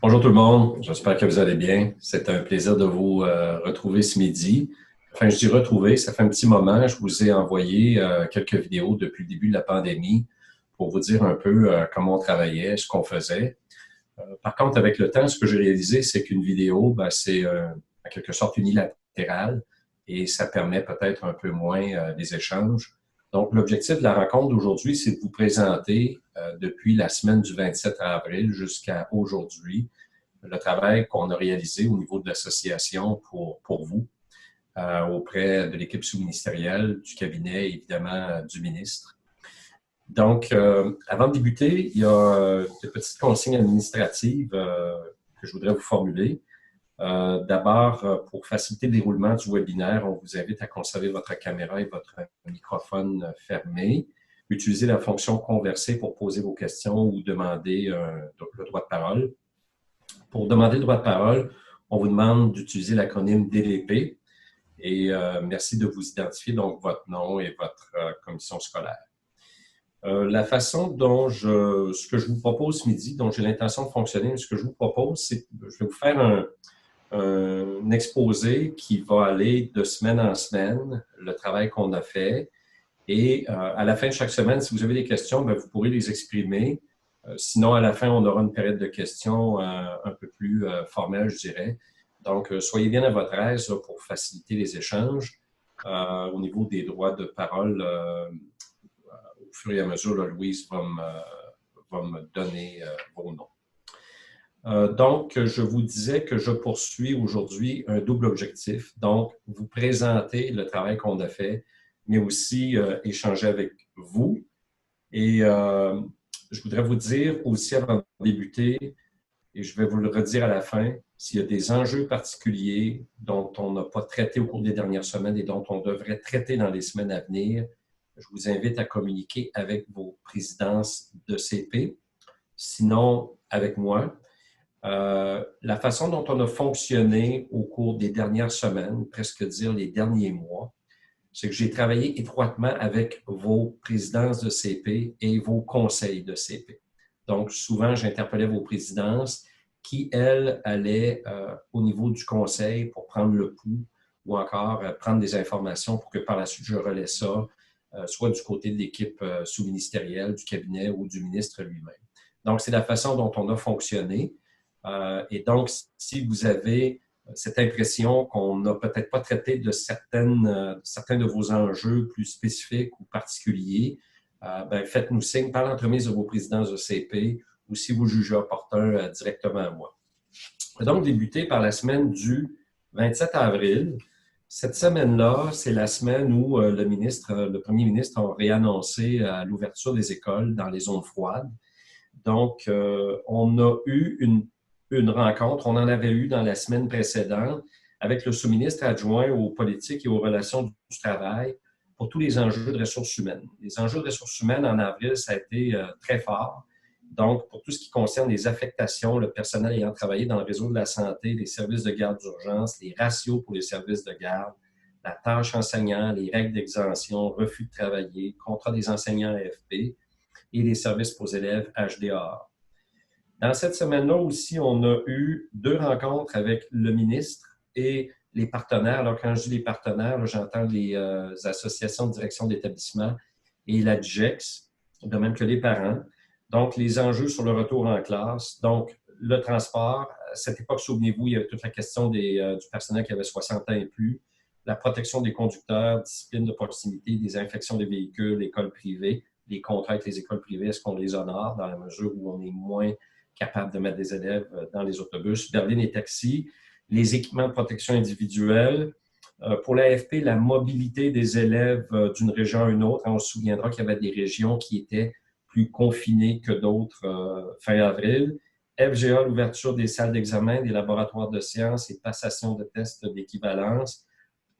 Bonjour tout le monde, j'espère que vous allez bien. C'est un plaisir de vous retrouver ce midi. Enfin, je dis retrouver, ça fait un petit moment. Je vous ai envoyé quelques vidéos depuis le début de la pandémie pour vous dire un peu comment on travaillait, ce qu'on faisait. Par contre, avec le temps, ce que j'ai réalisé, c'est qu'une vidéo, ben, c'est en quelque sorte unilatéral et ça permet peut-être un peu moins des échanges. Donc, l'objectif de la rencontre d'aujourd'hui, c'est de vous présenter depuis la semaine du 27 avril jusqu'à aujourd'hui le travail qu'on a réalisé au niveau de l'association pour vous, auprès de l'équipe sous-ministérielle, du cabinet, évidemment, du ministre. Donc, avant de débuter, il y a des petites consignes administratives que je voudrais vous formuler. D'abord, pour faciliter le déroulement du webinaire, on vous invite à conserver votre caméra et votre microphone fermés. Utilisez la fonction converser pour poser vos questions ou demander le droit de parole. Pour demander le droit de parole, on vous demande d'utiliser l'acronyme DDP et merci de vous identifier, donc votre nom et votre commission scolaire. La façon dont ce que je vous propose ce midi, dont j'ai l'intention de fonctionner, ce que je vous propose, c'est que je vais vous faire un exposé qui va aller de semaine en semaine, le travail qu'on a fait. Et à la fin de chaque semaine, si vous avez des questions, bien, vous pourrez les exprimer. Sinon, à la fin, on aura une période de questions un peu plus formelle, je dirais. Donc, soyez bien à votre aise là, pour faciliter les échanges. Au niveau des droits de parole, au fur et à mesure, là, Louise va me donner vos noms. Donc, je vous disais que je poursuis aujourd'hui un double objectif. Donc, vous présenter le travail qu'on a fait, mais aussi échanger avec vous. Et je voudrais vous dire aussi avant de débuter, et je vais vous le redire à la fin, s'il y a des enjeux particuliers dont on n'a pas traité au cours des dernières semaines et dont on devrait traiter dans les semaines à venir, je vous invite à communiquer avec vos présidences de CP, sinon avec moi. La façon dont on a fonctionné au cours des dernières semaines, presque dire les derniers mois, c'est que j'ai travaillé étroitement avec vos présidences de CP et vos conseils de CP. Donc, souvent, j'interpellais vos présidences qui, elles, allaient au niveau du conseil pour prendre le pouls ou encore prendre des informations pour que par la suite, je relaie ça, soit du côté de l'équipe sous-ministérielle, du cabinet ou du ministre lui-même. Donc, c'est la façon dont on a fonctionné. Et donc, si vous avez cette impression qu'on n'a peut-être pas traité de certains de vos enjeux plus spécifiques ou particuliers, ben, faites-nous signe par l'entremise de vos présidences de CP ou si vous jugez opportun directement à moi. On va donc débuter par la semaine du 27 avril. Cette semaine-là, c'est la semaine où le premier ministre a réannoncé l'ouverture des écoles dans les zones froides. Donc, on a eu une rencontre, on en avait eu dans la semaine précédente avec le sous-ministre adjoint aux politiques et aux relations du travail pour tous les enjeux de ressources humaines. Les enjeux de ressources humaines en avril, ça a été très fort. Donc, pour tout ce qui concerne les affectations, le personnel ayant travaillé dans le réseau de la santé, les services de garde d'urgence, les ratios pour les services de garde, la tâche enseignant, les règles d'exemption, refus de travailler, contrat des enseignants AFP et les services pour élèves HDA. Dans cette semaine-là aussi, on a eu deux rencontres avec le ministre et les partenaires. Alors, quand je dis les partenaires, j'entends les associations de direction d'établissement et la DGEX, de même que les parents. Donc, les enjeux sur le retour en classe. Donc, le transport. À cette époque, souvenez-vous, il y avait toute la question du personnel qui avait 60 ans et plus, la protection des conducteurs, discipline de proximité, des infections des véhicules, écoles privées, les contrats avec les écoles privées, est-ce qu'on les honore dans la mesure où on est moins capable de mettre des élèves dans les autobus, berlines et taxis, les équipements de protection individuelle. Pour l'AFP, la mobilité des élèves d'une région à une autre. On se souviendra qu'il y avait des régions qui étaient plus confinées que d'autres fin avril. FGA, l'ouverture des salles d'examen, des laboratoires de sciences et passation de tests d'équivalence.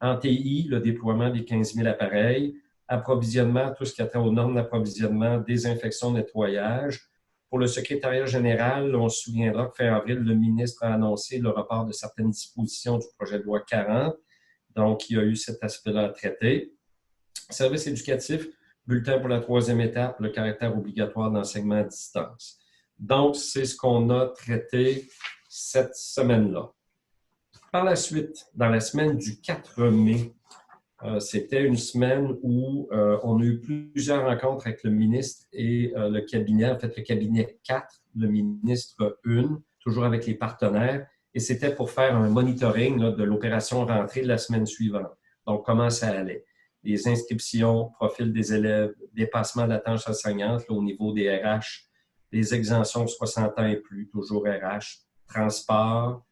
En TI, le déploiement des 15 000 appareils. Approvisionnement, tout ce qui a trait aux normes d'approvisionnement, désinfection, nettoyage. Pour le secrétariat général, on se souviendra que fin avril, le ministre a annoncé le report de certaines dispositions du projet de loi 40. Donc, il y a eu cet aspect-là à traiter. Service éducatif, bulletin pour la troisième étape, le caractère obligatoire d'enseignement à distance. Donc, c'est ce qu'on a traité cette semaine-là. Par la suite, dans la semaine du 4 mai, c'était une semaine où on a eu plusieurs rencontres avec le ministre et le cabinet, en fait le cabinet 4, le ministre 1, toujours avec les partenaires, et c'était pour faire un monitoring là, de l'opération rentrée de la semaine suivante. Donc, comment ça allait? Les inscriptions, profil des élèves, dépassement de la tâche enseignante là, au niveau des RH, les exemptions 60 ans et plus, toujours RH, transport,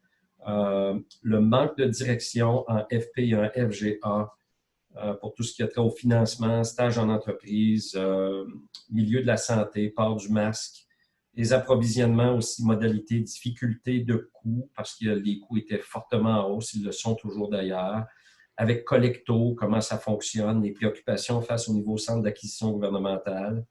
le manque de direction en FP et en FGA, pour tout ce qui a trait au financement, stage en entreprise, milieu de la santé, port du masque, les approvisionnements aussi, modalités, difficultés de coûts, parce que les coûts étaient fortement en hausse, ils le sont toujours d'ailleurs, avec Collecto, comment ça fonctionne, les préoccupations face au niveau centre d'acquisition gouvernementale.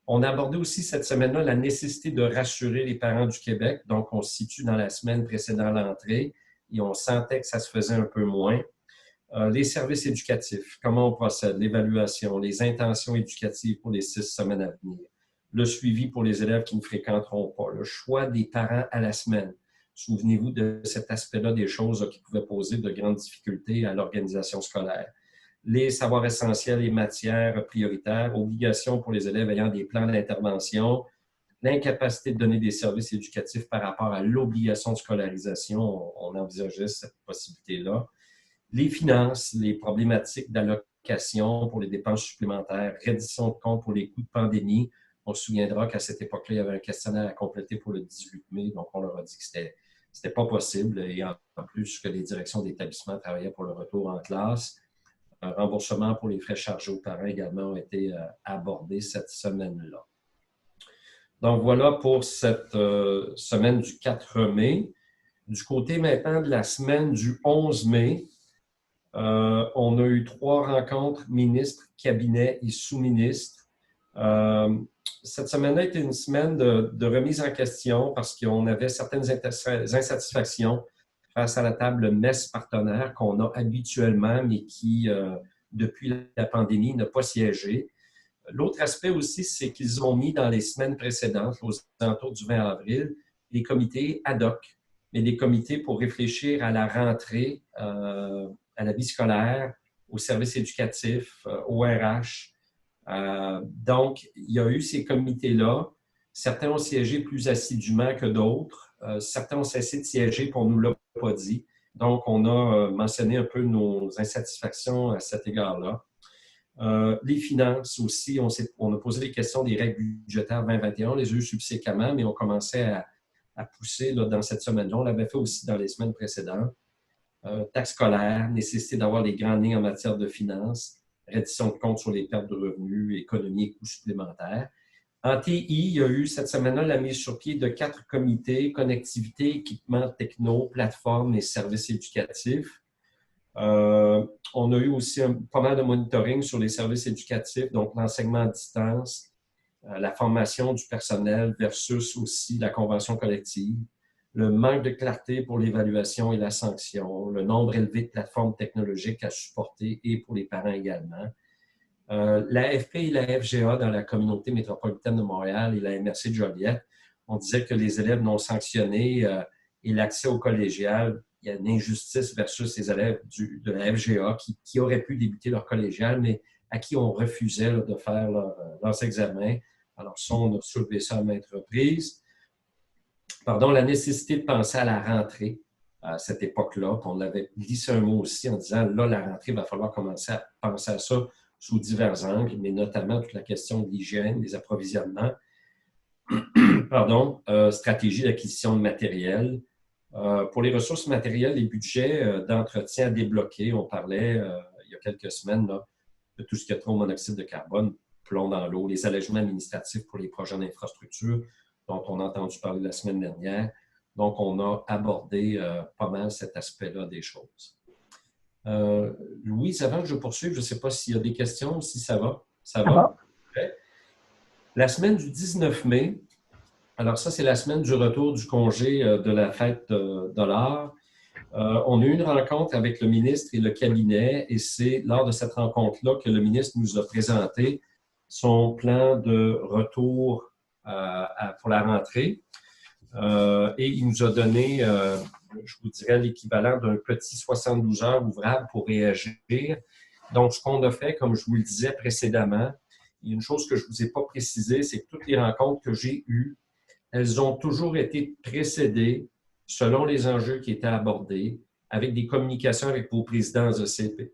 On a abordé aussi cette semaine-là la nécessité de rassurer les parents du Québec, donc on se situe dans la semaine précédant l'entrée et on sentait que ça se faisait un peu moins. Les services éducatifs, comment on procède, l'évaluation, les intentions éducatives pour les 6 semaines à venir, le suivi pour les élèves qui ne fréquenteront pas, le choix des parents à la semaine. Souvenez-vous de cet aspect-là des choses qui pouvaient poser de grandes difficultés à l'organisation scolaire. Les savoirs essentiels et matières prioritaires, obligations pour les élèves ayant des plans d'intervention, l'incapacité de donner des services éducatifs par rapport à l'obligation de scolarisation, on envisageait cette possibilité-là. Les finances, les problématiques d'allocation pour les dépenses supplémentaires, reddition de comptes pour les coûts de pandémie. On se souviendra qu'à cette époque-là, il y avait un questionnaire à compléter pour le 18 mai, donc on leur a dit que c'était pas possible. Et en plus, que les directions d'établissement travaillaient pour le retour en classe. Un remboursement pour les frais chargés aux parents également ont été abordés cette semaine-là. Donc voilà pour cette semaine du 4 mai. Du côté maintenant de la semaine du 11 mai, on a eu 3 rencontres ministres, cabinets et sous-ministres. Cette semaine-là était une semaine de remise en question parce qu'on avait certaines insatisfactions face à la table MES partenaire qu'on a habituellement, mais qui, depuis la pandémie, n'a pas siégé. L'autre aspect aussi, c'est qu'ils ont mis dans les semaines précédentes, aux alentours du 20 avril, des comités ad hoc, mais des comités pour réfléchir à la rentrée, à la vie scolaire, aux services éducatifs, au RH. Donc, il y a eu ces comités-là. Certains ont siégé plus assidûment que d'autres. Certains ont cessé de siéger, puis on ne nous l'a pas dit. Donc, on a mentionné un peu nos insatisfactions à cet égard-là. Les finances aussi, on a posé les questions des règles budgétaires 2021, on les a eues subséquemment, mais on commençait à pousser là, dans cette semaine-là. On l'avait fait aussi dans les semaines précédentes. Taxes scolaires, nécessité d'avoir les grandes lignes en matière de finances, reddition de comptes sur les pertes de revenus, économie et coûts supplémentaires. En TI, il y a eu cette semaine-là la mise sur pied de 4 comités, connectivité, équipement techno, plateforme et services éducatifs. On a eu aussi pas mal de monitoring sur les services éducatifs, donc l'enseignement à distance, la formation du personnel versus aussi la convention collective, le manque de clarté pour l'évaluation et la sanction, le nombre élevé de plateformes technologiques à supporter et pour les parents également. L'AFP et la FGA dans la communauté métropolitaine de Montréal et la MRC de Joliette, on disait que les élèves non sanctionnés et l'accès au collégial, il y a une injustice versus les élèves de la FGA qui auraient pu débuter leur collégial, mais à qui on refusait là, de faire leurs examens. Alors ça, on a soulevé ça à maintes reprises. Pardon, la nécessité de penser à la rentrée à cette époque-là. On avait glissé un mot aussi en disant, là, la rentrée, il va falloir commencer à penser à ça sous divers angles, mais notamment toute la question de l'hygiène, des approvisionnements, stratégie d'acquisition de matériel. Pour les ressources matérielles, les budgets d'entretien à débloquer, on parlait il y a quelques semaines là, de tout ce qui a trait au monoxyde de carbone, plomb dans l'eau, les allègements administratifs pour les projets d'infrastructure dont on a entendu parler la semaine dernière. Donc, on a abordé pas mal cet aspect-là des choses. Louise, avant que je poursuive, je ne sais pas s'il y a des questions, si ça va. Ça va? Okay. La semaine du 19 mai, alors ça, c'est la semaine du retour du congé de la fête de l'art. On a eu une rencontre avec le ministre et le cabinet et c'est lors de cette rencontre-là que le ministre nous a présenté son plan de retour pour la rentrée. Et il nous a donné, je vous dirais, l'équivalent d'un petit 72 heures ouvrable pour réagir. Donc, ce qu'on a fait, comme je vous le disais précédemment, il y a une chose que je ne vous ai pas précisée, c'est que toutes les rencontres que j'ai eues, elles ont toujours été précédées selon les enjeux qui étaient abordés, avec des communications avec vos présidents ECP.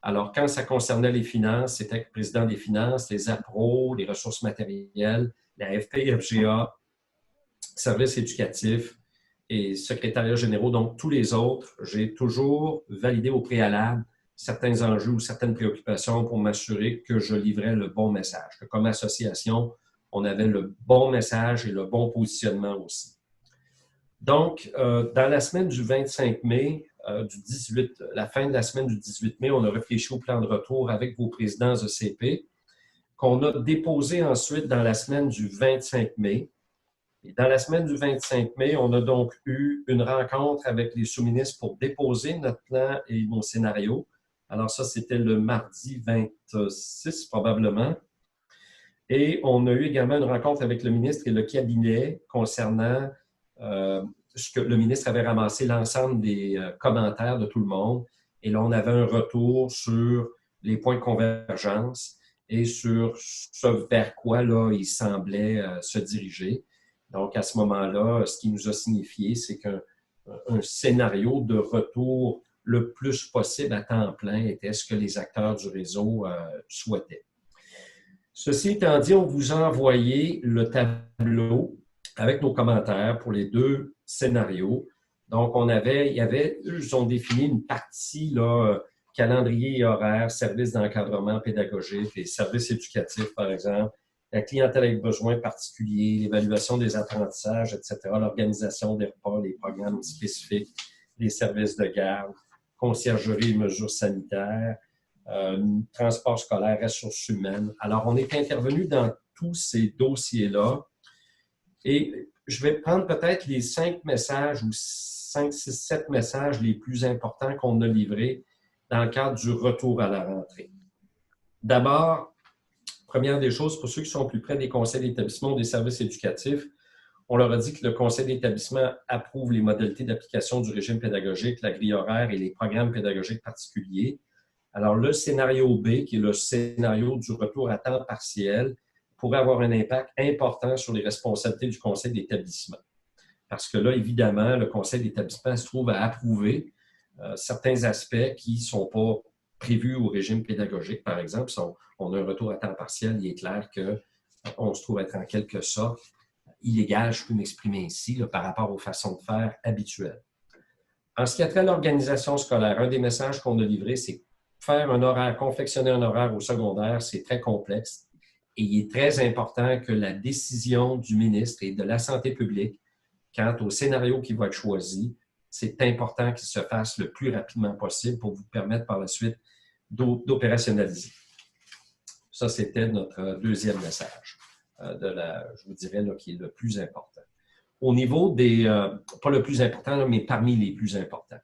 Alors, quand ça concernait les finances, c'était avec le président des finances, les APRO, les ressources matérielles, la FP-FGA, services éducatifs et secrétariats généraux, donc tous les autres, j'ai toujours validé au préalable certains enjeux ou certaines préoccupations pour m'assurer que je livrais le bon message, que comme association, on avait le bon message et le bon positionnement aussi. Donc, dans la semaine du 25 mai, la fin de la semaine du 18 mai, on a réfléchi au plan de retour avec vos présidents ECP, qu'on a déposé ensuite dans la semaine du 25 mai. Et dans la semaine du 25 mai, on a donc eu une rencontre avec les sous-ministres pour déposer notre plan et nos scénarios. Alors ça, c'était le mardi 26 probablement. Et on a eu également une rencontre avec le ministre et le cabinet concernant ce que le ministre avait ramassé l'ensemble des commentaires de tout le monde. Et là, on avait un retour sur les points de convergence et sur ce vers quoi là, il semblait se diriger. Donc, à ce moment-là, ce qui nous a signifié, c'est qu'un scénario de retour le plus possible à temps plein était ce que les acteurs du réseau souhaitaient. Ceci étant dit, on vous a envoyé le tableau avec nos commentaires pour les deux scénarios. Donc, ils ont défini une partie, là, calendrier et horaire, services d'encadrement pédagogique, les services éducatifs, par exemple, la clientèle avec besoins particuliers, l'évaluation des apprentissages, etc., l'organisation des repas, les programmes spécifiques, les services de garde, conciergerie et mesures sanitaires, transport scolaire, ressources humaines. Alors, on est intervenu dans tous ces dossiers-là et je vais prendre peut-être les 5 messages ou 5, 6, 7 messages les plus importants qu'on a livrés dans le cadre du retour à la rentrée. D'abord, première des choses, pour ceux qui sont plus près des conseils d'établissement ou des services éducatifs, on leur a dit que le conseil d'établissement approuve les modalités d'application du régime pédagogique, la grille horaire et les programmes pédagogiques particuliers. Alors, le scénario B, qui est le scénario du retour à temps partiel, pourrait avoir un impact important sur les responsabilités du conseil d'établissement. Parce que là, évidemment, le conseil d'établissement se trouve à approuver certains aspects qui ne sont pas prévus au régime pédagogique. Par exemple, si on a un retour à temps partiel, il est clair qu'on se trouve être en quelque sorte illégal, je peux m'exprimer ici, là, par rapport aux façons de faire habituelles. En ce qui a trait à l'organisation scolaire, un des messages qu'on a livré, c'est faire un horaire, confectionner un horaire au secondaire, c'est très complexe et il est très important que la décision du ministre et de la santé publique quant au scénario qui va être choisi, c'est important qu'il se fasse le plus rapidement possible pour vous permettre par la suite d'opérationnaliser. Ça, c'était notre deuxième message, je vous dirais, là, qui est le plus important. Au niveau des, pas le plus important, là, mais parmi les plus importants.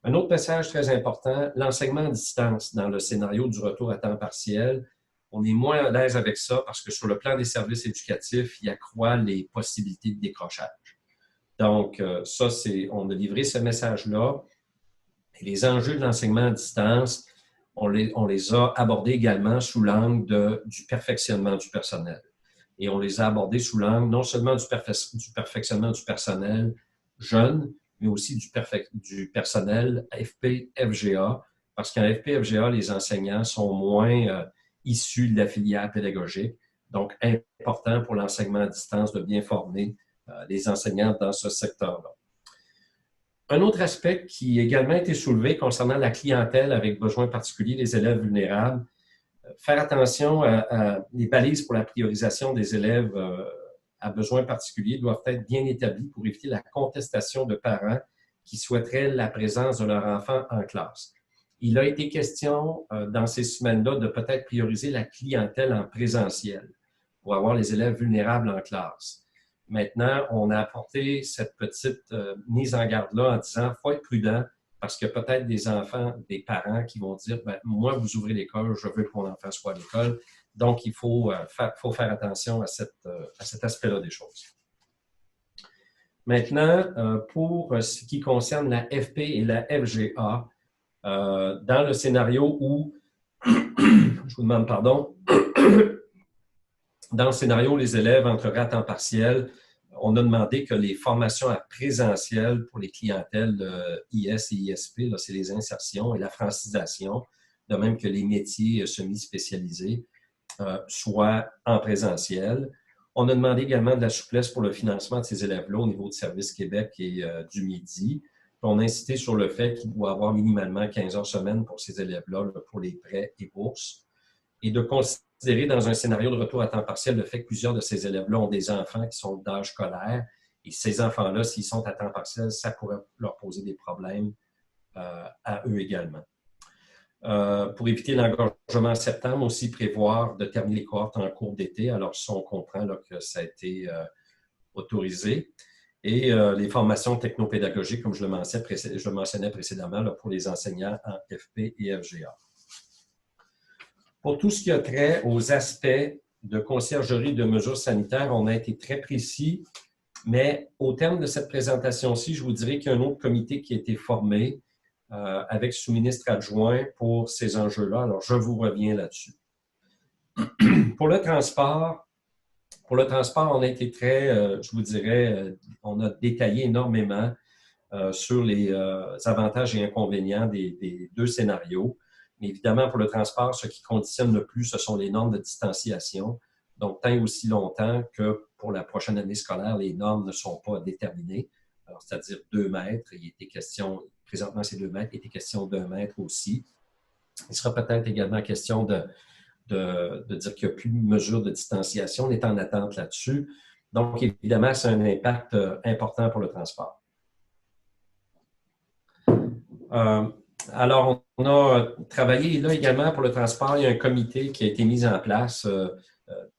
Un autre message très important, l'enseignement à distance dans le scénario du retour à temps partiel. On est moins à l'aise avec ça parce que sur le plan des services éducatifs, il accroît les possibilités de décrochage. Donc, ça, on a livré ce message-là. Et les enjeux de l'enseignement à distance, on les a abordés également sous l'angle du perfectionnement du personnel. Et on les a abordés sous l'angle non seulement du perfectionnement du personnel jeune, mais aussi du personnel FP-FGA, parce qu'en FP-FGA, les enseignants sont moins issus de la filière pédagogique. Donc, important pour l'enseignement à distance de bien former les enseignants dans ce secteur-là. Un autre aspect qui a également été soulevé concernant la clientèle avec besoins particuliers, les élèves vulnérables, faire attention à les balises pour la priorisation des élèves à besoins particuliers doivent être bien établies pour éviter la contestation de parents qui souhaiteraient la présence de leur enfant en classe. Il a été question dans ces semaines-là de peut-être prioriser la clientèle en présentiel pour avoir les élèves vulnérables en classe. Maintenant, on a apporté cette petite mise en garde-là en disant qu'il faut être prudent parce que peut-être des enfants, des parents qui vont dire « moi, vous ouvrez l'école, je veux que mon enfant soit à l'école ». Donc, il faut faire attention à cet aspect-là des choses. Maintenant, pour ce qui concerne la FP et la FGA, dans le scénario où, je vous demande pardon, dans le scénario où les élèves entreraient à temps partiel, on a demandé que les formations à présentiel pour les clientèles IS et ISP, c'est les insertions et la francisation, de même que les métiers semi-spécialisés, soient en présentiel. On a demandé également de la souplesse pour le financement de ces élèves-là au niveau de Service Québec et du Midi. On a insisté sur le fait qu'il doit y avoir minimalement 15 heures semaine pour ces élèves-là, pour les prêts et bourses, et de considérer dans un scénario de retour à temps partiel le fait que plusieurs de ces élèves-là ont des enfants qui sont d'âge scolaire, et ces enfants-là, s'ils sont à temps partiel, ça pourrait leur poser des problèmes à eux également. Pour éviter l'engorgement en septembre, aussi prévoir de terminer les cohortes en cours d'été. Alors, ça, on comprend là, que ça a été autorisé. Et les formations technopédagogiques, comme je le mentionnais précédemment, là, pour les enseignants en FP et FGA. Pour tout ce qui a trait aux aspects de conciergerie de mesures sanitaires, on a été très précis, mais au terme de cette présentation-ci, je vous dirais qu'il y a un autre comité qui a été formé avec sous-ministre adjoint pour ces enjeux-là. Alors, je vous reviens là-dessus. Pour le transport, on a été très, je vous dirais, on a détaillé énormément sur les avantages et inconvénients des deux scénarios. Mais évidemment, pour le transport, ce qui conditionne le plus, ce sont les normes de distanciation. Donc, tant et aussi longtemps que pour la prochaine année scolaire, les normes ne sont pas déterminées. Alors, c'est-à-dire 2 mètres. Il était question, présentement, c'est 2 mètres. Il était question d'1 mètre aussi. Il sera peut-être également question de dire qu'il n'y a plus de mesure de distanciation. On est en attente là-dessus. Donc, évidemment, c'est un impact important pour le transport. Alors, on a travaillé là également pour le transport. Il y a un comité qui a été mis en place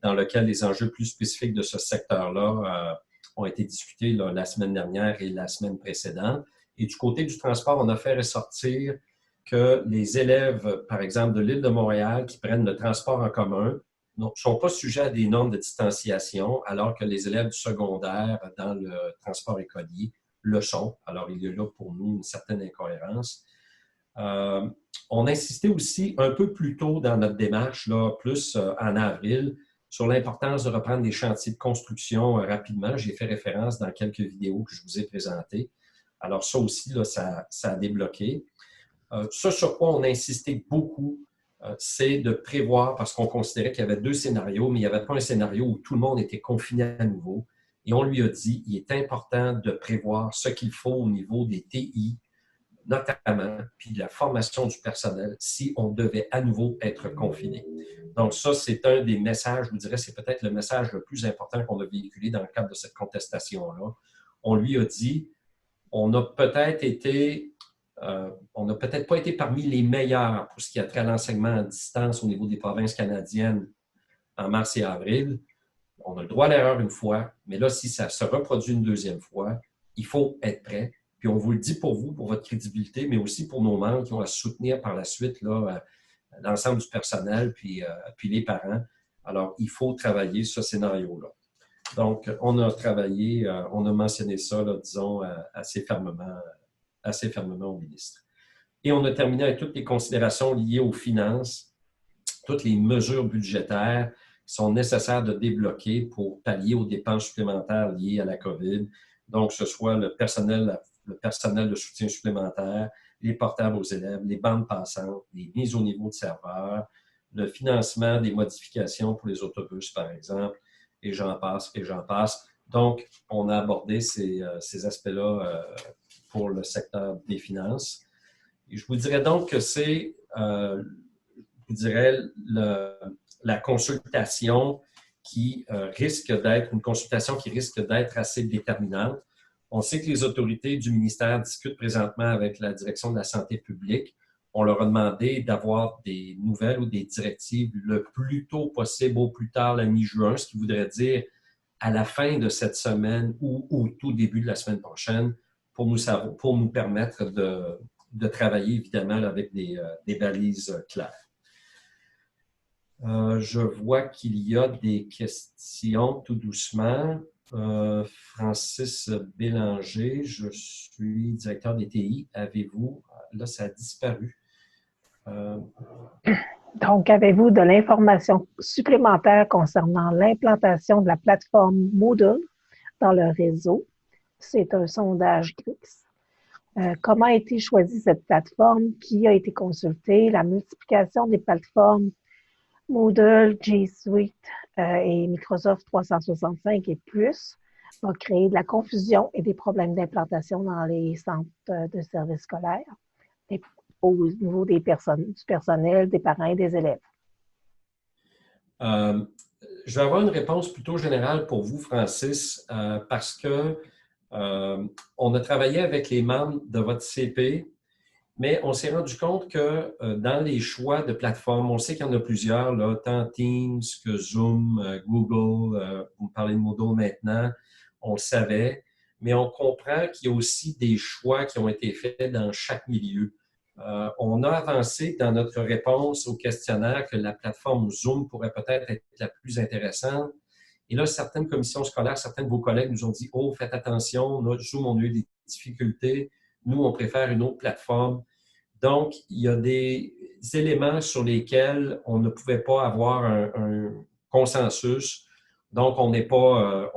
dans lequel les enjeux plus spécifiques de ce secteur-là ont été discutés là, la semaine dernière et la semaine précédente. Et du côté du transport, on a fait ressortir que les élèves, par exemple, de l'île de Montréal qui prennent le transport en commun ne sont pas sujets à des normes de distanciation, alors que les élèves du secondaire dans le transport écolier le sont. Alors, il y a là pour nous une certaine incohérence. On insistait aussi un peu plus tôt dans notre démarche, là, plus en avril, sur l'importance de reprendre des chantiers de construction rapidement. J'ai fait référence dans quelques vidéos que je vous ai présentées. Alors ça aussi, là, ça a débloqué. Ce sur quoi on a insisté beaucoup, c'est de prévoir, parce qu'on considérait qu'il y avait 2 scénarios, mais il n'y avait pas un scénario où tout le monde était confiné à nouveau. Et on lui a dit, il est important de prévoir ce qu'il faut au niveau des TI, notamment, puis de la formation du personnel si on devait à nouveau être confiné. Donc ça, c'est un des messages, je vous dirais, c'est peut-être le message le plus important qu'on a véhiculé dans le cadre de cette contestation-là. On lui a dit, on n'a peut-être pas été parmi les meilleurs pour ce qui a trait à l'enseignement à distance au niveau des provinces canadiennes en mars et avril. On a le droit à l'erreur une fois, mais là, si ça se reproduit une deuxième fois, il faut être prêt. Puis on vous le dit pour vous, pour votre crédibilité, mais aussi pour nos membres qui vont soutenir par la suite l'ensemble du personnel puis les parents. Alors, il faut travailler ce scénario-là. Donc, on a travaillé, on a mentionné ça, là, disons, assez fermement au ministre. Et on a terminé avec toutes les considérations liées aux finances, toutes les mesures budgétaires qui sont nécessaires de débloquer pour pallier aux dépenses supplémentaires liées à la COVID. Donc, ce soit le personnel de soutien supplémentaire, les portables aux élèves, les bandes passantes, les mises au niveau de serveurs, le financement des modifications pour les autobus, par exemple, et j'en passe, et j'en passe. Donc, on a abordé ces aspects-là pour le secteur des finances. Et je vous dirais donc que c'est, je vous dirais, la consultation qui risque d'être une consultation qui risque d'être assez déterminante. On sait que les autorités du ministère discutent présentement avec la direction de la santé publique. On leur a demandé d'avoir des nouvelles ou des directives le plus tôt possible, au plus tard la mi-juin, ce qui voudrait dire à la fin de cette semaine ou au tout début de la semaine prochaine pour nous permettre de travailler évidemment là, avec des balises claires. Je vois qu'il y a des questions tout doucement. Francis Bélanger, je suis directeur des TI. Avez-vous... Là, ça a disparu. Donc, avez-vous de l'information supplémentaire concernant l'implantation de la plateforme Moodle dans le réseau? C'est un sondage Grix. Comment a été choisie cette plateforme? Qui a été consulté? La multiplication des plateformes Moodle, G Suite et Microsoft 365 et plus va créer de la confusion et des problèmes d'implantation dans les centres de services scolaires et au niveau du personnel, des parents et des élèves. Je vais avoir une réponse plutôt générale pour vous, Francis, parce que on a travaillé avec les membres de votre CP, mais on s'est rendu compte que dans les choix de plateformes, on sait qu'il y en a plusieurs, là, tant Teams que Zoom, Google, vous me parlez de Moodle maintenant, on le savait, mais on comprend qu'il y a aussi des choix qui ont été faits dans chaque milieu. On a avancé dans notre réponse au questionnaire que la plateforme Zoom pourrait peut-être être la plus intéressante. Et là, certaines commissions scolaires, certains de vos collègues nous ont dit « Oh, faites attention, notre Zoom, on a eu des difficultés. Nous, on préfère une autre plateforme. » Donc, il y a des éléments sur lesquels on ne pouvait pas avoir un consensus. Donc, on n'est pas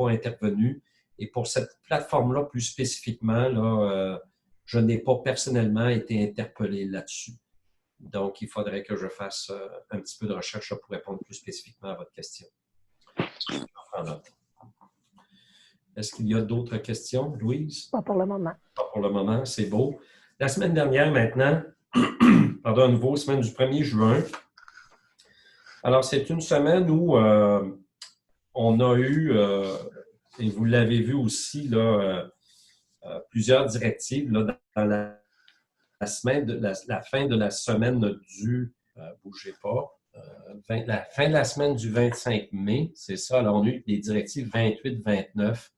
intervenu. Et pour cette plateforme-là, plus spécifiquement, là, je n'ai pas personnellement été interpellé là-dessus. Donc, il faudrait que je fasse un petit peu de recherche pour répondre plus spécifiquement à votre question. Est-ce qu'il y a d'autres questions, Louise? Pas pour le moment. Pas pour le moment, c'est beau. La semaine dernière, maintenant, pardon, à nouveau, semaine du 1er juin. Alors, c'est une semaine où on a eu, et vous l'avez vu aussi, là, plusieurs directives là, dans la semaine la fin de la semaine du, bougez pas, la fin de la semaine du 25 mai, c'est ça. Alors, on a eu des directives 28-29,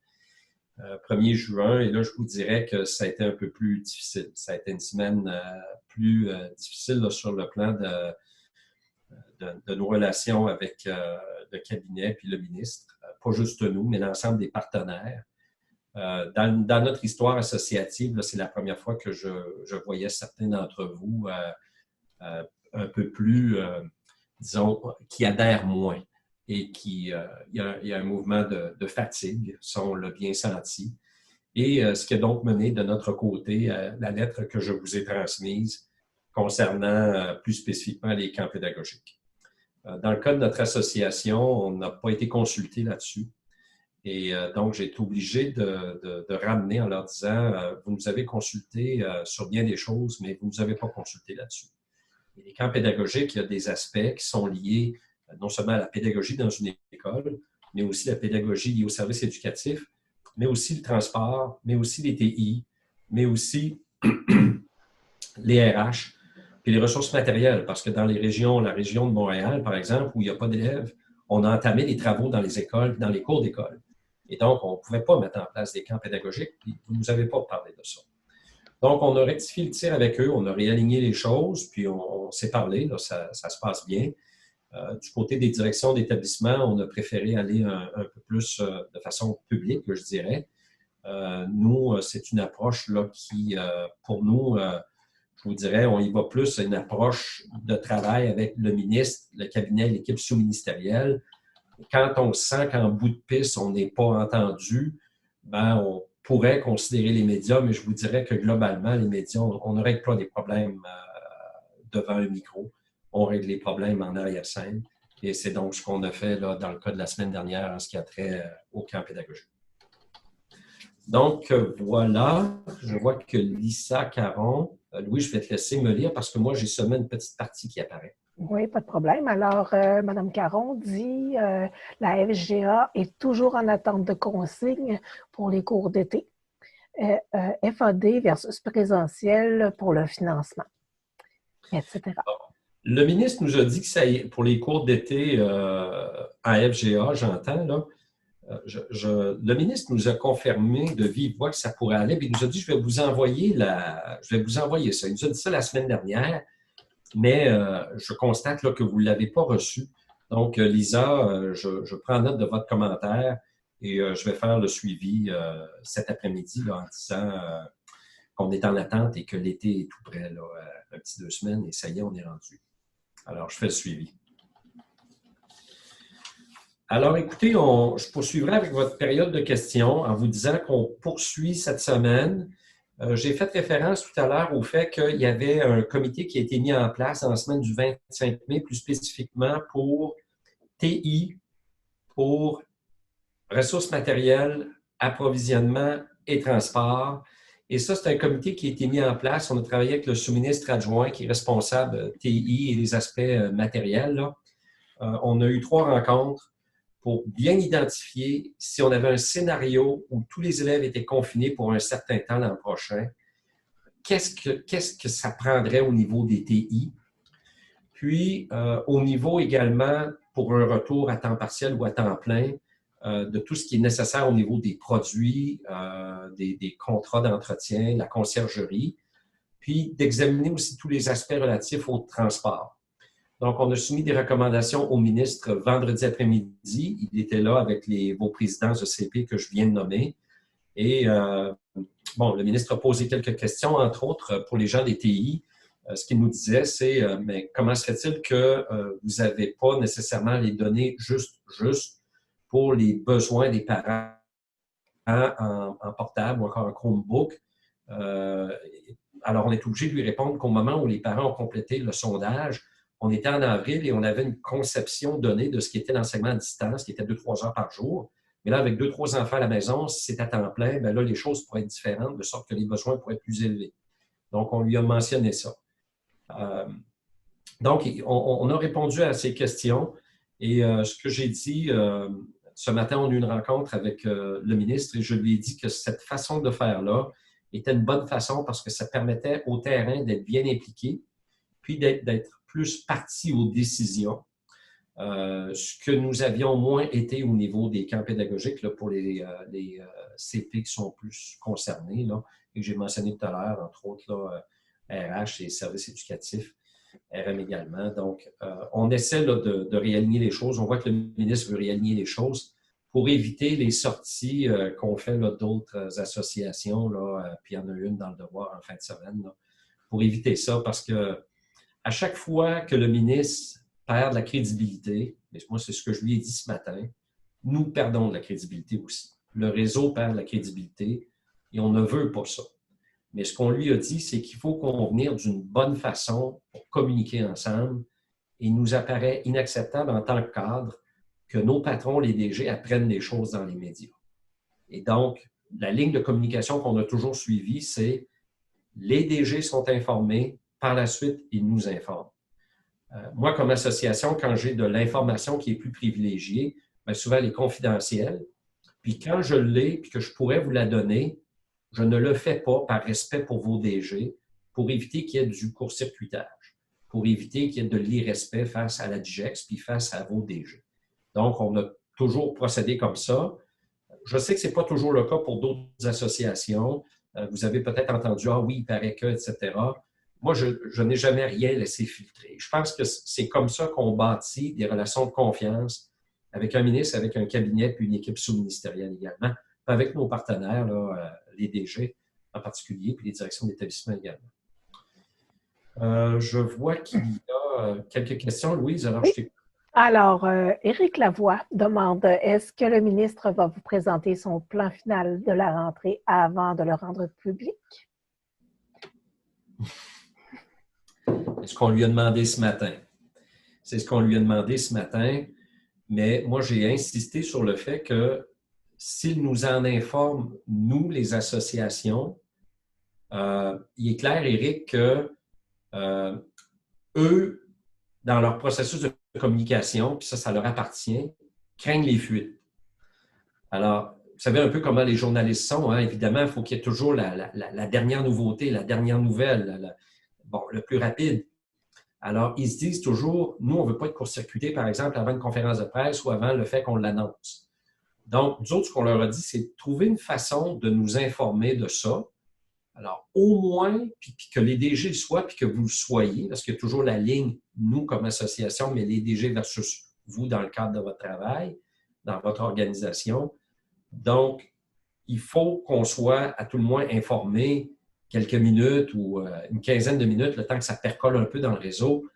1er juin, et là, je vous dirais que ça a été un peu plus difficile. Ça a été une semaine plus difficile là, sur le plan de nos relations avec le cabinet puis le ministre. Pas juste nous, mais l'ensemble des partenaires. Dans notre histoire associative, c'est la première fois que je voyais certains d'entre vous un peu plus, disons, qui adhèrent moins et il y a un mouvement de fatigue, ça on l'a bien senti. Et ce qui a donc mené de notre côté la lettre que je vous ai transmise concernant plus spécifiquement les camps pédagogiques. Dans le cas de notre association, on n'a pas été consulté là-dessus. Et donc, j'ai été obligé de ramener en leur disant vous nous avez consulté sur bien des choses, mais vous ne nous avez pas consulté là-dessus. Et les camps pédagogiques, il y a des aspects qui sont liés non seulement à la pédagogie dans une école, mais aussi la pédagogie liée au service éducatif, mais aussi le transport, mais aussi les TI, mais aussi les RH, puis les ressources matérielles, parce que dans les régions, la région de Montréal, par exemple, où il n'y a pas d'élèves, on a entamé des travaux dans les écoles, dans les cours d'école. Et donc, on ne pouvait pas mettre en place des camps pédagogiques, puis vous ne nous avez pas parlé de ça. Donc, on a rectifié le tir avec eux, on a réaligné les choses, puis on s'est parlé, là, ça se passe bien. Du côté des directions d'établissement, on a préféré aller un peu plus de façon publique, je dirais. Nous, c'est une approche là, qui, pour nous, je vous dirais, on y va plus à une approche de travail avec le ministre, le cabinet, l'équipe sous-ministérielle. Quand on sent qu'en bout de piste, on n'est pas entendu, ben, on pourrait considérer les médias, mais je vous dirais que globalement, les médias, on ne règle pas des problèmes devant un micro. On règle les problèmes en arrière-scène. Et c'est donc ce qu'on a fait là, dans le cas de la semaine dernière en ce qui a trait au camp pédagogique. Donc, voilà. Je vois que Lisa Caron, Louis, je vais te laisser me lire parce que moi, j'ai seulement une petite partie qui apparaît. Oui, pas de problème. Alors, Mme Caron dit la FGA est toujours en attente de consignes pour les cours d'été. FAD versus présentiel pour le financement, etc. Le ministre nous a dit que ça, pour les cours d'été à FGA, j'entends, là, le ministre nous a confirmé de vive voix que ça pourrait aller, puis il nous a dit je vais vous envoyer ça. Il nous a dit ça la semaine dernière. mais je constate là, que vous ne l'avez pas reçu. Donc, Lisa, je prends note de votre commentaire et je vais faire le suivi cet après-midi en disant qu'on est en attente et que l'été est tout près, là, un petit 2 semaines, et ça y est, on est rendu. Alors, je fais le suivi. Alors, écoutez, je poursuivrai avec votre période de questions en vous disant qu'on poursuit cette semaine. J'ai fait référence tout à l'heure au fait qu'il y avait un comité qui a été mis en place en la semaine du 25 mai, plus spécifiquement pour TI, pour ressources matérielles, approvisionnement et transport. Et ça, c'est un comité qui a été mis en place. On a travaillé avec le sous-ministre adjoint qui est responsable TI et les aspects matériels. Là. On a eu 3 rencontres pour bien identifier si on avait un scénario où tous les élèves étaient confinés pour un certain temps l'an prochain, qu'est-ce que ça prendrait au niveau des TI? Puis, au niveau également, pour un retour à temps partiel ou à temps plein, de tout ce qui est nécessaire au niveau des produits, des contrats d'entretien, la conciergerie, puis d'examiner aussi tous les aspects relatifs au transport. Donc, on a soumis des recommandations au ministre vendredi après-midi. Il était là avec vos présidents de CP que je viens de nommer. Et bon, le ministre a posé quelques questions, entre autres, pour les gens des TI. Ce qu'il nous disait, c'est mais comment se fait-il que vous n'avez pas nécessairement les données juste pour les besoins des parents en portable ou encore en Chromebook? Alors, on est obligé de lui répondre qu'au moment où les parents ont complété le sondage, on était en avril et on avait une conception donnée de ce qui était l'enseignement à distance, qui était 2-3 heures par jour. Mais là, avec 2-3 enfants à la maison, si c'est à temps plein, bien là, les choses pourraient être différentes, de sorte que les besoins pourraient être plus élevés. Donc, on lui a mentionné ça. Donc, on a répondu à ces questions et ce que j'ai dit, ce matin, on a eu une rencontre avec le ministre et je lui ai dit que cette façon de faire-là était une bonne façon parce que ça permettait au terrain d'être bien impliqué, puis d'être plus partie aux décisions. Ce que nous avions moins été au niveau des camps pédagogiques là, pour les CP qui sont plus concernés, là, et que j'ai mentionné tout à l'heure, entre autres là, RH et services éducatifs, RM également. Donc, on essaie là, de réaligner les choses. On voit que le ministre veut réaligner les choses pour éviter les sorties qu'on fait d'autres associations, là, puis il y en a une dans le devoir en fin de semaine, là, pour éviter ça parce que à chaque fois que le ministre perd de la crédibilité, mais moi, c'est ce que je lui ai dit ce matin, nous perdons de la crédibilité aussi. Le réseau perd de la crédibilité et on ne veut pas ça. Mais ce qu'on lui a dit, c'est qu'il faut convenir d'une bonne façon pour communiquer ensemble. Et il nous apparaît inacceptable en tant que cadre que nos patrons, les DG, apprennent des choses dans les médias. Et donc, la ligne de communication qu'on a toujours suivie, c'est les DG sont informés, par la suite, ils nous informent. Moi, comme association, quand j'ai de l'information qui est plus privilégiée, bien souvent elle est confidentielle. Puis quand je l'ai, puis que je pourrais vous la donner, je ne le fais pas par respect pour vos DG, pour éviter qu'il y ait du court-circuitage, pour éviter qu'il y ait de l'irrespect face à la DGEX, puis face à vos DG. Donc, on a toujours procédé comme ça. Je sais que ce n'est pas toujours le cas pour d'autres associations. Vous avez peut-être entendu « Ah oui, il paraît que, etc. » Moi, je n'ai jamais rien laissé filtrer. Je pense que c'est comme ça qu'on bâtit des relations de confiance avec un ministre, avec un cabinet, puis une équipe sous-ministérielle également, avec nos partenaires, là, les DG en particulier, puis les directions d'établissement également. Je vois qu'il y a quelques questions. Louise, alors je t'écoute. Alors, Éric Lavoie demande, est-ce que le ministre va vous présenter son plan final de la rentrée avant de le rendre public? C'est ce qu'on lui a demandé ce matin. C'est ce qu'on lui a demandé ce matin, mais moi, j'ai insisté sur le fait que s'il nous en informe, nous, les associations, il est clair, Éric, que eux, dans leur processus de communication, puis ça leur appartient, craignent les fuites. Alors, vous savez un peu comment les journalistes sont, hein? Évidemment, il faut qu'il y ait toujours la dernière nouveauté, la dernière nouvelle, le plus rapide. Alors, ils se disent toujours, nous, on ne veut pas être court-circuité, par exemple, avant une conférence de presse ou avant le fait qu'on l'annonce. Donc, nous autres, ce qu'on leur a dit, c'est de trouver une façon de nous informer de ça Alors, au moins, puis que les DG le soient, puis que vous le soyez, parce qu'il y a toujours la ligne, nous comme association, mais les DG versus vous dans le cadre de votre travail, dans votre organisation. Donc, il faut qu'on soit à tout le moins informé quelques minutes ou une quinzaine de minutes, le temps que ça percole un peu dans le réseau,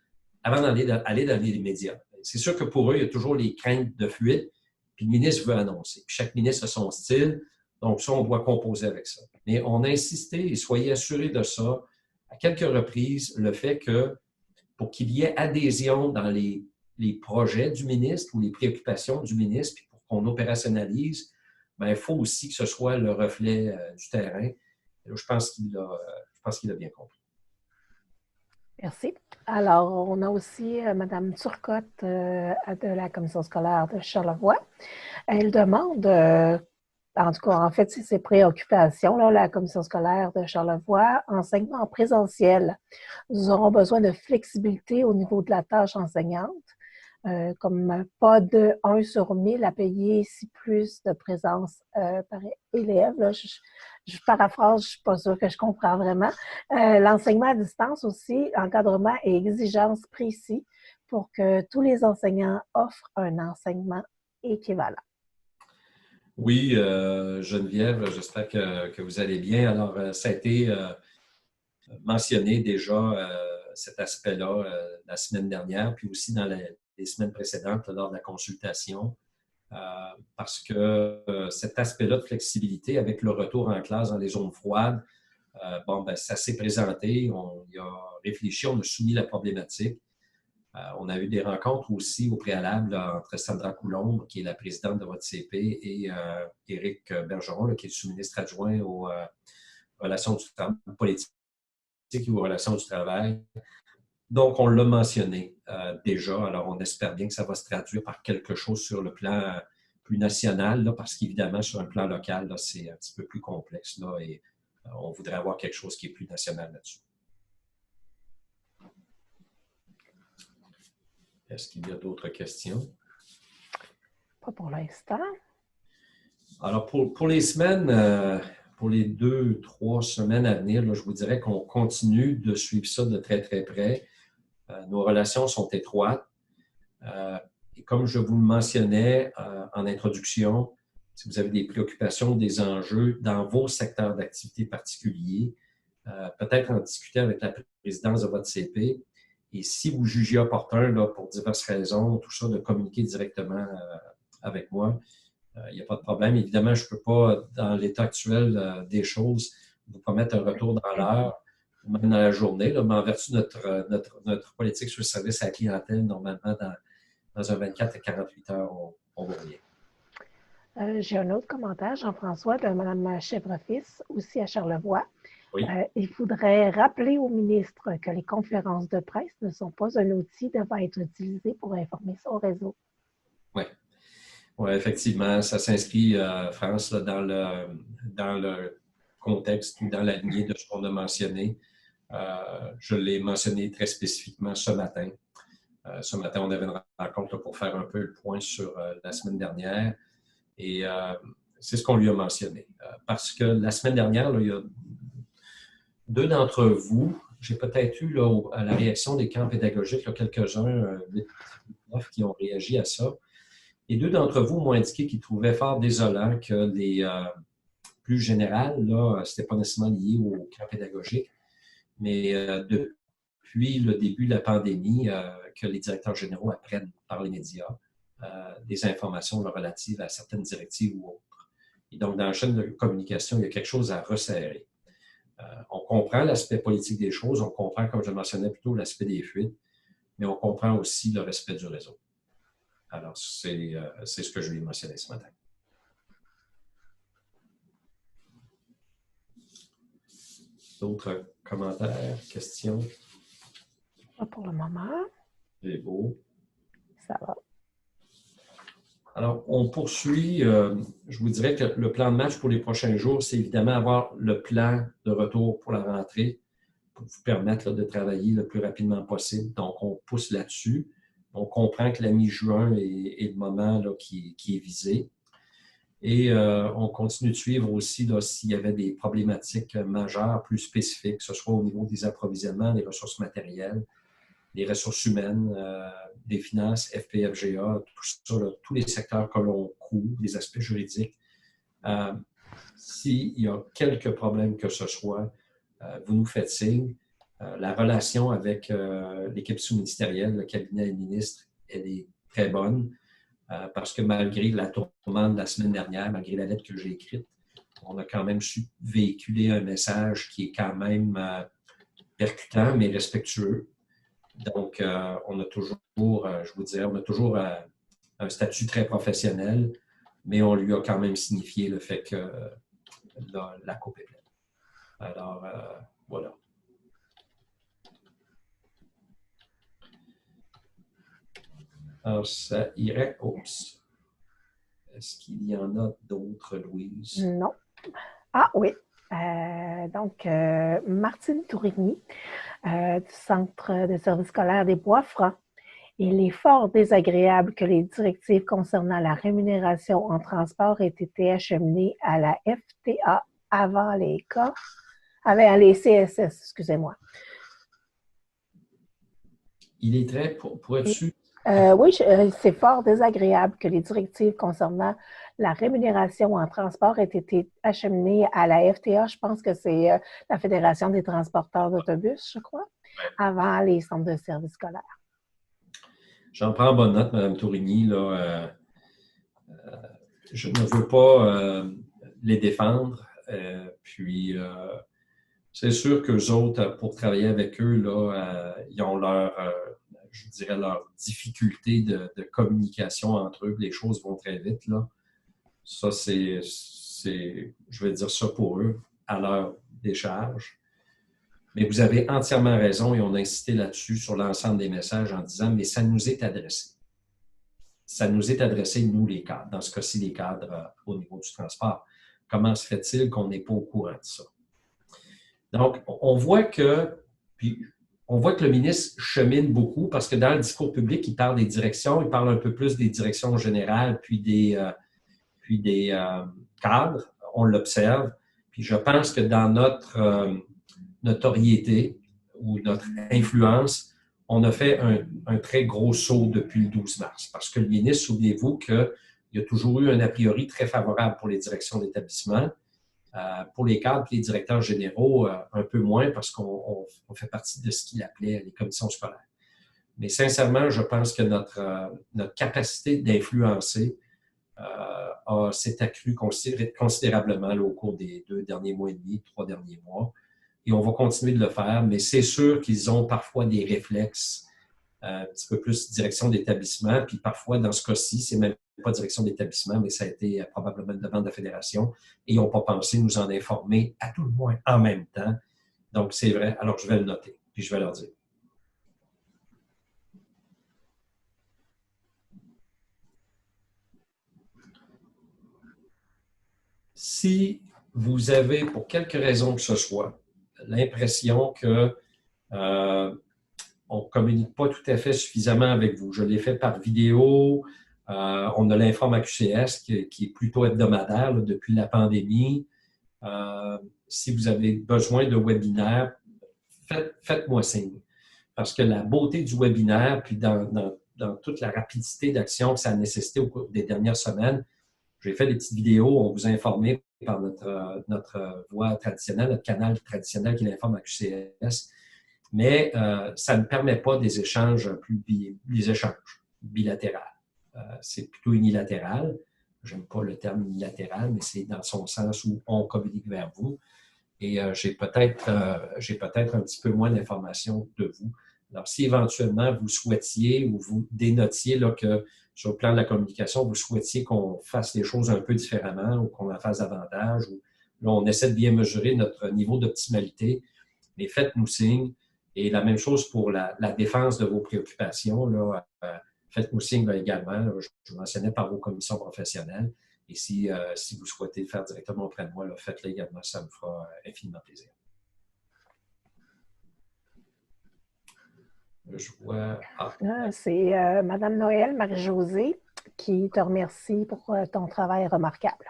avant d'aller dans les médias. C'est sûr que pour eux, il y a toujours les craintes de fuite, puis le ministre veut annoncer. Puis chaque ministre a son style, donc ça, on doit composer avec ça. Mais on a insisté, et soyez assurés de ça, à quelques reprises, le fait que pour qu'il y ait adhésion dans les projets du ministre ou les préoccupations du ministre, puis pour qu'on opérationnalise, bien, il faut aussi que ce soit le reflet du terrain. Là, je pense qu'il a bien compris. Merci. Alors, on a aussi Mme Turcotte de la commission scolaire de Charlevoix. Elle demande, en tout cas, en fait, c'est ses préoccupations, là, la commission scolaire de Charlevoix, enseignement en présentiel. Nous aurons besoin de flexibilité au niveau de la tâche enseignante, comme pas de 1 sur 1000 à payer si plus de présence par élève. Là, je paraphrase, je ne suis pas sûre que je comprends vraiment. L'enseignement à distance aussi, encadrement et exigences précis pour que tous les enseignants offrent un enseignement équivalent. Oui, Geneviève, j'espère que vous allez bien. Alors, ça a été mentionné déjà, cet aspect-là, la semaine dernière, puis aussi dans les semaines précédentes, lors de la consultation. Parce que cet aspect-là de flexibilité avec le retour en classe dans les zones froides, ça s'est présenté, on y a réfléchi, on a soumis la problématique. On a eu des rencontres aussi au préalable là, entre Sandra Coulombe, qui est la présidente de votre CP, et Éric Bergeron, là, qui est le sous-ministre adjoint aux relations du travail, politique et aux relations du travail. Donc, on l'a mentionné déjà. Alors, on espère bien que ça va se traduire par quelque chose sur le plan plus national, là, parce qu'évidemment, sur un plan local, là, c'est un petit peu plus complexe là, et on voudrait avoir quelque chose qui est plus national là-dessus. Est-ce qu'il y a d'autres questions? Pas pour l'instant. Alors, pour les semaines, pour les 2-3 semaines à venir, là, je vous dirais qu'on continue de suivre ça de très, très près. Nos relations sont étroites. Et comme je vous le mentionnais en introduction, si vous avez des préoccupations, des enjeux dans vos secteurs d'activité particuliers, peut-être en discuter avec la présidence de votre CP. Et si vous jugez opportun, là, pour diverses raisons, tout ça, de communiquer directement avec moi, il n'y a pas de problème. Évidemment, je ne peux pas, dans l'état actuel des choses, vous promettre un retour dans l'heure, même dans la journée, là, mais en vertu de notre politique sur le service à la clientèle, normalement, dans un 24 à 48 heures, on va rien. J'ai un autre commentaire, Jean-François, de Mme Chèvrefils, aussi à Charlevoix. Oui. Il faudrait rappeler au ministre que les conférences de presse ne sont pas un outil devant être utilisé pour informer son réseau. Oui. Oui, effectivement, ça s'inscrit, France, là, dans le contexte, dans la lignée de ce qu'on a mentionné. Je l'ai mentionné très spécifiquement ce matin. Ce matin, on avait une rencontre là, pour faire un peu le point sur la semaine dernière. Et c'est ce qu'on lui a mentionné. Parce que la semaine dernière, là, il y a 2 d'entre vous, j'ai peut-être eu là, à la réaction des camps pédagogiques, là, quelques-uns, 8-9 qui ont réagi à ça. Et 2 d'entre vous m'ont indiqué qu'ils trouvaient fort désolant que les plus générales, là, c'était pas nécessairement lié au camp pédagogique, mais depuis le début de la pandémie, que les directeurs généraux apprennent par les médias des informations là, relatives à certaines directives ou autres. Et donc, dans la chaîne de communication, il y a quelque chose à resserrer. On comprend l'aspect politique des choses, on comprend, comme je le mentionnais plus tôt, l'aspect des fuites, mais on comprend aussi le respect du réseau. Alors, c'est ce que je lui ai mentionné ce matin. D'autres commentaires, questions? Pas pour le moment. C'est beau. Ça va. Alors, on poursuit. Je vous dirais que le plan de match pour les prochains jours, c'est évidemment avoir le plan de retour pour la rentrée pour vous permettre là, de travailler le plus rapidement possible. Donc, on pousse là-dessus. On comprend que la mi-juin est le moment là, qui est visé. Et on continue de suivre aussi s'il y avait des problématiques majeures, plus spécifiques, que ce soit au niveau des approvisionnements, des ressources matérielles, des ressources humaines, des finances, FPFGA, tout ça, là, tous les secteurs que l'on couvre, les aspects juridiques. S'il y a quelques problèmes que ce soit, vous nous faites signe. La relation avec l'équipe sous-ministérielle, le cabinet des ministres, elle est très bonne parce que malgré la tourmente de la semaine dernière, malgré la lettre que j'ai écrite, on a quand même su véhiculer un message qui est quand même percutant, mais respectueux. Donc, on a toujours, je vous dirais, on a toujours un statut très professionnel, mais on lui a quand même signifié le fait que la coupe est pleine. Alors, voilà. Alors, ça irait. Oups. Est-ce qu'il y en a d'autres, Louise? Non. Ah oui. Martine Tourigny, du Centre de services scolaires des Bois-Francs. Il est fort désagréable que les directives concernant la rémunération en transport aient été acheminées à la FTA avant les CSS, excusez-moi. Il est très, pour être sûr. Oui, c'est fort désagréable que les directives concernant la rémunération en transport aient été acheminées à la FTA, je pense que c'est la Fédération des transporteurs d'autobus, je crois, avant les centres de services scolaires. J'en prends bonne note, Mme Tourigny. Là, je ne veux pas les défendre. Puis, c'est sûr qu'eux autres, pour travailler avec eux, là, ils ont je dirais, leur difficulté de communication entre eux. Les choses vont très vite. Là. Ça, je vais dire ça pour eux, à leur décharge. Mais vous avez entièrement raison et on a insisté là-dessus sur l'ensemble des messages en disant, mais ça nous est adressé. Ça nous est adressé, nous, les cadres, dans ce cas-ci, les cadres au niveau du transport. Comment se fait-il qu'on n'est pas au courant de ça? Donc, on voit que le ministre chemine beaucoup parce que dans le discours public, il parle des directions, il parle un peu plus des directions générales, puis des cadres. On l'observe. Puis je pense que dans notre notoriété ou notre influence, on a fait un très gros saut depuis le 12 mars. Parce que le ministre, souvenez-vous qu'il y a toujours eu un a priori très favorable pour les directions d'établissement. Pour les cadres et les directeurs généraux, un peu moins parce qu'on fait partie de ce qu'il appelait les commissions scolaires. Mais sincèrement, je pense que notre capacité d'influencer s'est accrue considérablement là, au cours des 2 derniers mois et demi, 3 derniers mois. Et on va continuer de le faire, mais c'est sûr qu'ils ont parfois des réflexes un petit peu plus direction d'établissement, puis parfois, dans ce cas-ci, c'est même pas direction d'établissement, mais ça a été probablement une demande de la fédération, et ils n'ont pas pensé nous en informer, à tout le moins, en même temps. Donc, c'est vrai. Alors, je vais le noter, puis je vais leur dire. Si vous avez, pour quelque raison que ce soit, l'impression que on ne communique pas tout à fait suffisamment avec vous. Je l'ai fait par vidéo. On a l'informe à QCS qui est plutôt hebdomadaire là, depuis la pandémie. Si vous avez besoin de webinaire, faites-moi signe. Parce que la beauté du webinaire, puis dans toute la rapidité d'action que ça a nécessité au cours des dernières semaines, j'ai fait des petites vidéos, on vous a informé par notre voie traditionnelle, notre canal traditionnel qui l'informe à QCS. Mais ça ne permet pas des échanges des échanges bilatéraux. C'est plutôt unilatéral. J'aime pas le terme unilatéral, mais c'est dans son sens où on communique vers vous. Et j'ai peut-être un petit peu moins d'informations de vous. Alors, si éventuellement vous souhaitiez ou vous dénotiez là, que sur le plan de la communication, vous souhaitiez qu'on fasse les choses un peu différemment ou qu'on en fasse davantage, ou là, on essaie de bien mesurer notre niveau d'optimalité, mais faites-nous signe. Et la même chose pour la défense de vos préoccupations. Là, faites-nous signe là, également. Là, je mentionnais par vos commissions professionnelles. Et si vous souhaitez le faire directement auprès de moi, faites-le également. Ça me fera infiniment plaisir. Je vois. C'est Mme Noël, Marie-Josée. qui te remercie pour ton travail remarquable.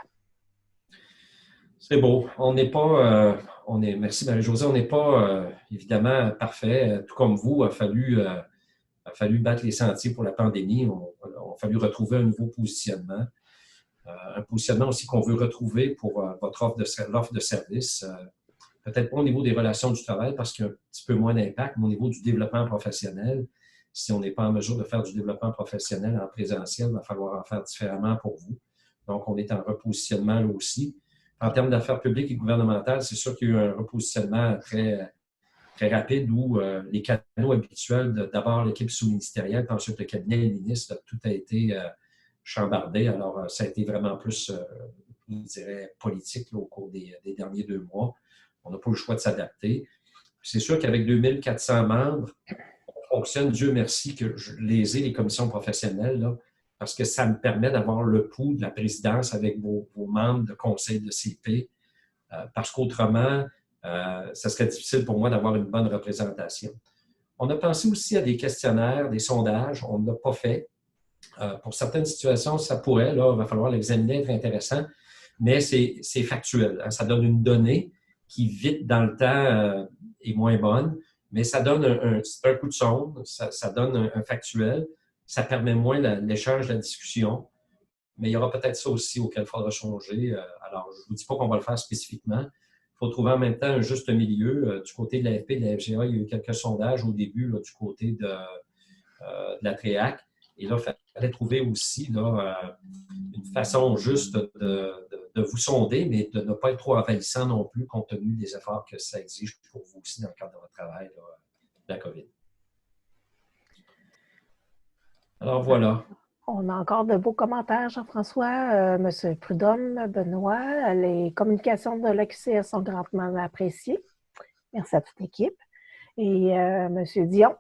C'est beau. On n'est pas, merci Marie-Josée, on n'est pas évidemment parfait. Tout comme vous, a fallu battre les sentiers pour la pandémie. A fallu retrouver un nouveau positionnement. Un positionnement aussi qu'on veut retrouver pour votre l'offre de service. Peut-être pas au niveau des relations du travail parce qu'il y a un petit peu moins d'impact, mais au niveau du développement professionnel, si on n'est pas en mesure de faire du développement professionnel en présentiel, il va falloir en faire différemment pour vous. Donc, on est en repositionnement là aussi. En termes d'affaires publiques et gouvernementales, c'est sûr qu'il y a eu un repositionnement très, très rapide où les canaux habituels, d'abord l'équipe sous-ministérielle, puis ensuite le cabinet des ministres, tout a été chambardé. Alors, ça a été vraiment plus, je dirais, politique là, au cours des derniers 2 mois. On n'a pas eu le choix de s'adapter. C'est sûr qu'avec 2400 membres, on fonctionne, Dieu merci, que je les ai, les commissions professionnelles, là, parce que ça me permet d'avoir le pouls de la présidence avec vos membres de conseil de CP, parce qu'autrement, ça serait difficile pour moi d'avoir une bonne représentation. On a pensé aussi à des questionnaires, des sondages. On ne l'a pas fait. Pour certaines situations, ça pourrait, là, il va falloir l'examiner, être intéressant, mais c'est factuel. Hein. Ça donne une donnée qui, vite dans le temps, est moins bonne, mais ça donne un coup de sonde, ça donne un factuel, ça permet moins l'échange, la discussion, mais il y aura peut-être ça aussi auquel il faudra changer. Alors, je ne vous dis pas qu'on va le faire spécifiquement. Il faut trouver en même temps un juste milieu. Du côté de l'AFP, de la FGA, il y a eu quelques sondages au début là, du côté de la TREAC. Et là, il fallait trouver aussi là, une façon juste de vous sonder, mais de ne pas être trop envahissant non plus, compte tenu des efforts que ça exige pour vous aussi dans le cadre de votre travail, là, la COVID. Alors voilà. On a encore de beaux commentaires, Jean-François. Monsieur Prudhomme, Benoît, les communications de l'OQCS sont grandement appréciées. Merci à toute l'équipe. Et Monsieur Dion,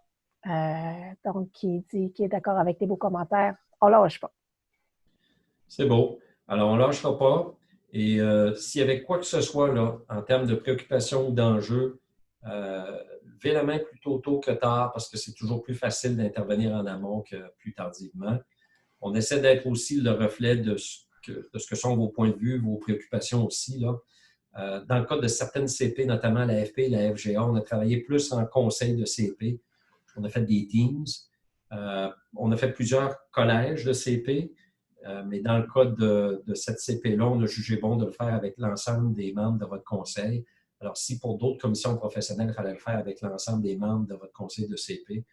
donc, qui dit qu'il est d'accord avec les beaux commentaires. On ne lâche pas. C'est beau. Alors, on ne lâchera pas. Et s'il y avait quoi que ce soit là, en termes de préoccupation ou d'enjeux, levez la main plutôt tôt que tard parce que c'est toujours plus facile d'intervenir en amont que plus tardivement. On essaie d'être aussi le reflet de ce que sont vos points de vue, vos préoccupations aussi. Là. Dans le cas de certaines CP, notamment la FP et la FGA, on a travaillé plus en conseil de CP. On a fait des teams. On a fait plusieurs collèges de CP. Mais dans le cas de cette CP-là, on a jugé bon de le faire avec l'ensemble des membres de votre conseil. Alors, si pour d'autres commissions professionnelles, il fallait le faire avec l'ensemble des membres de votre conseil de CP,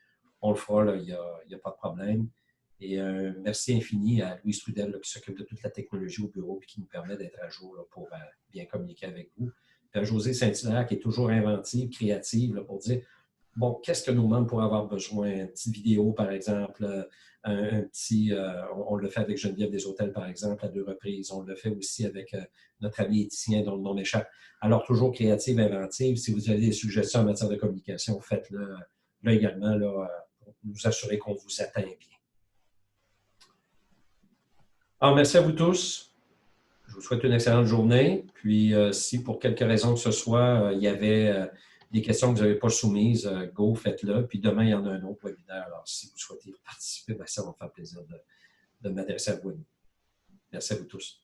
on le fera, il n'y a pas de problème. Et merci infini à Louise Trudel là, qui s'occupe de toute la technologie au bureau et qui nous permet d'être à jour là, pour bien communiquer avec vous. Puis à Josée Saint-Hilaire qui est toujours inventive, créative là, pour dire bon, qu'est-ce que nos membres pourraient avoir besoin? Une petite vidéo, par exemple, un petit... on le fait avec Geneviève des Hôtels, par exemple, à 2 reprises. On le fait aussi avec notre ami éthicien dont le nom m'échappe. Alors, toujours créative, inventive. Si vous avez des suggestions en matière de communication, faites-le. Là également, là, pour nous assurer qu'on vous atteint bien. Alors, merci à vous tous. Je vous souhaite une excellente journée. Puis, si pour quelque raison que ce soit, il y avait... des questions que vous n'avez pas soumises, go, faites-le. Puis demain, il y en a un autre webinaire. Alors, si vous souhaitez participer, ça va me faire plaisir de m'adresser à vous. Merci à vous tous.